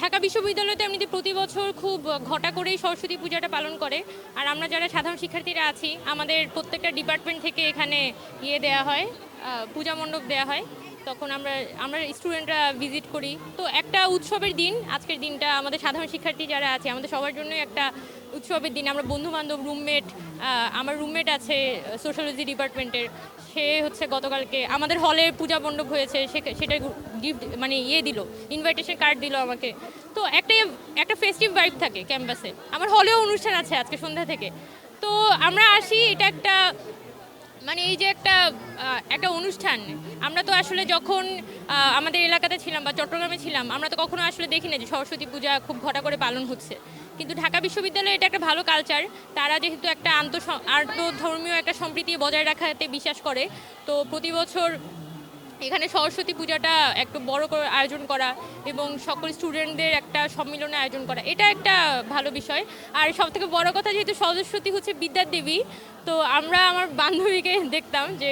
ঢাকা বিশ্ববিদ্যালয়তে এমনিতে প্রতি বছর খুব ঘটা করেই সরস্বতী পূজাটা পালন করে। আর আমরা যারা সাধারণ শিক্ষার্থীরা আছি আমাদের প্রত্যেকটা ডিপার্টমেন্ট থেকে এখানে দেয়া হয়, পূজা মণ্ডপ দেওয়া হয়। তখন আমরা আমরা স্টুডেন্টরা ভিজিট করি। তো একটা উৎসবের দিন, আজকের দিনটা আমাদের সাধারণ শিক্ষার্থী যারা আছে আমাদের সবার জন্যই একটা উৎসবের দিন। আমরা বন্ধুবান্ধব, রুমমেট, আমার রুমমেট আছে সোশ্যালজি ডিপার্টমেন্টের, সে হচ্ছে গতকালকে আমাদের হলে পূজা মণ্ডপ হয়েছে, সেটা গিফট মানে দিল, ইনভাইটেশন কার্ড দিল আমাকে। তো একটা ফেস্টিভ ভাইব থাকে ক্যাম্পাসে। আমার হলেও অনুষ্ঠান আছে আজকে সন্ধ্যা থেকে। তো আমরা আসি, এটা একটা মানে এই যে একটা অনুষ্ঠান। আমরা তো আসলে যখন আমাদের এলাকাতে ছিলাম বা চট্টগ্রামে ছিলাম আমরা তো কখনো আসলে দেখি না যে সরস্বতী পূজা খুব ঘটা করে পালন হচ্ছে। কিন্তু ঢাকা বিশ্ববিদ্যালয়ে এটা একটা ভালো কালচার। তারা যেহেতু একটা আন্তঃধর্মীয় একটা সম্প্রীতি বজায় রাখাতে বিশ্বাস করে, তো প্রতি বছর এখানে সরস্বতী পূজাটা একটু বড় করে আয়োজন করা এবং সকল স্টুডেন্টদের একটা সম্মিলনের আয়োজন করা, এটা একটা ভালো বিষয়। আর সবথেকে বড় কথা, যেহেতু সরস্বতী হচ্ছে বিদ্যার দেবী, তো আমরা আমার বান্ধবীকে দেখতাম যে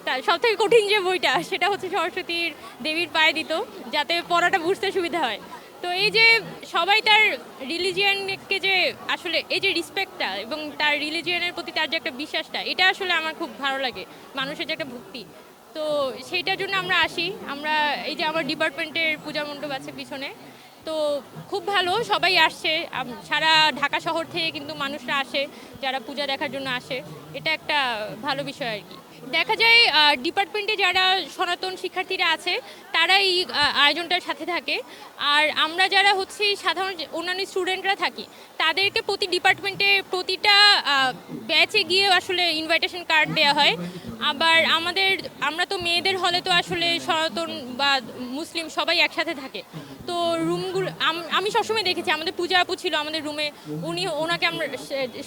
তার সবথেকে কঠিন যে বইটা সেটা হচ্ছে সরস্বতীর দেবীর পায়ে দিত, যাতে পড়াটা বুঝতে সুবিধা হয়। তো এই যে সবাই তার রিলিজিয়ানকে যে আসলে এই যে রেসপেক্টটা এবং তার রিলিজিয়ানের প্রতি তার যে একটা বিশ্বাসটা, এটা আসলে আমার খুব ভালো লাগে, মানুষের যে একটা ভক্তি। তো সেইটার জন্য আমরা আসি। আমরা এই যে আমার ডিপার্টমেন্টের পূজা মণ্ডপ আছে পিছনে, তো খুব ভালো, সবাই আসছে, সারা ঢাকা শহর থেকে কিন্তু মানুষরা আসে যারা পূজা দেখার জন্য আসে। এটা একটা ভালো বিষয় আর কি। দেখা যায় ডিপার্টমেন্টে যারা সনাতন শিক্ষার্থীরা আছে তারা এই আয়োজনটার সাথে থাকে। আর আমরা যারা হচ্ছে সাধারণ অন্যান্য স্টুডেন্টরা থাকি তাদেরকে প্রতি ডিপার্টমেন্টে প্রতিটা ব্যাচে গিয়ে আসলে ইনভাইটেশন কার্ড দেওয়া হয়। আবার আমরা তো মেয়েদের হলে তো আসলে সনাতন বা মুসলিম সবাই একসাথে থাকে। তো রুমগুলো আমি সবসময় দেখেছি, আমাদের পূজা আপু ছিল আমাদের রুমে, ওনাকে আমরা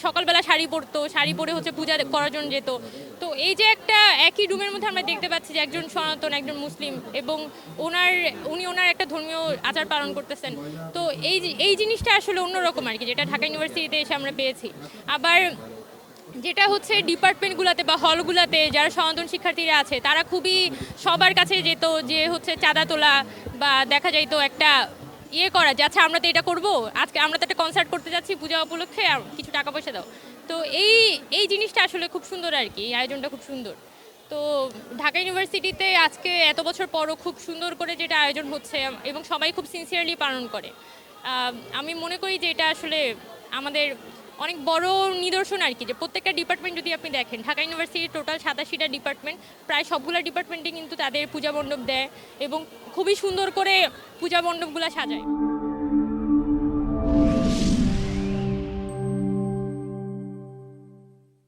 সকালবেলা শাড়ি পরতো, শাড়ি পরে হচ্ছে পূজা করার জন্য যেত। তো এই যে একটা একই রুমের মধ্যে আমরা দেখতে পাচ্ছি যে একজন সনাতন, একজন মুসলিম, এবং উনি ওনার একটা ধর্মীয় আচার পালন করতেছেন। তো এই জিনিসটা আসলে অন্যরকম আর কি, যেটা ঢাকা ইউনিভার্সিটিতে এসে আমরা পেয়েছি। আবার যেটা হচ্ছে ডিপার্টমেন্টগুলোতে বা হলগুলোতে যারা সনাতন শিক্ষার্থীরা আছে তারা খুবই সবার কাছে যেত, যে হচ্ছে চাঁদা তোলা বা দেখা যাইতো একটা করা যে আচ্ছা আমরা তো এটা করবো, আজকে আমরা তো একটা কনসার্ট করতে যাচ্ছি পূজা উপলক্ষে, আর কিছু টাকা পয়সা দাও। তো এই জিনিসটা আসলে খুব সুন্দর আর কি, এই আয়োজনটা খুব সুন্দর। তো ঢাকা ইউনিভার্সিটিতে আজকে এত বছর পরও খুব সুন্দর করে যেটা আয়োজন হচ্ছে এবং সবাই খুব সিনসিয়ারলি পালন করে, আমি মনে করি যে এটা আসলে আমাদের অনেক বড় নিদর্শন আর কি, যে প্রত্যেকটা ডিপার্টমেন্ট যদি আপনি দেখেন, ঢাকা ইউনিভার্সিটির টোটাল 87টা ডিপার্টমেন্ট, প্রায় সবগুলো ডিপার্টমেন্টে কিন্তু তাদের পূজা মণ্ডপ দেয় এবং খুবই সুন্দর করে পূজা মণ্ডপগুলো সাজায়।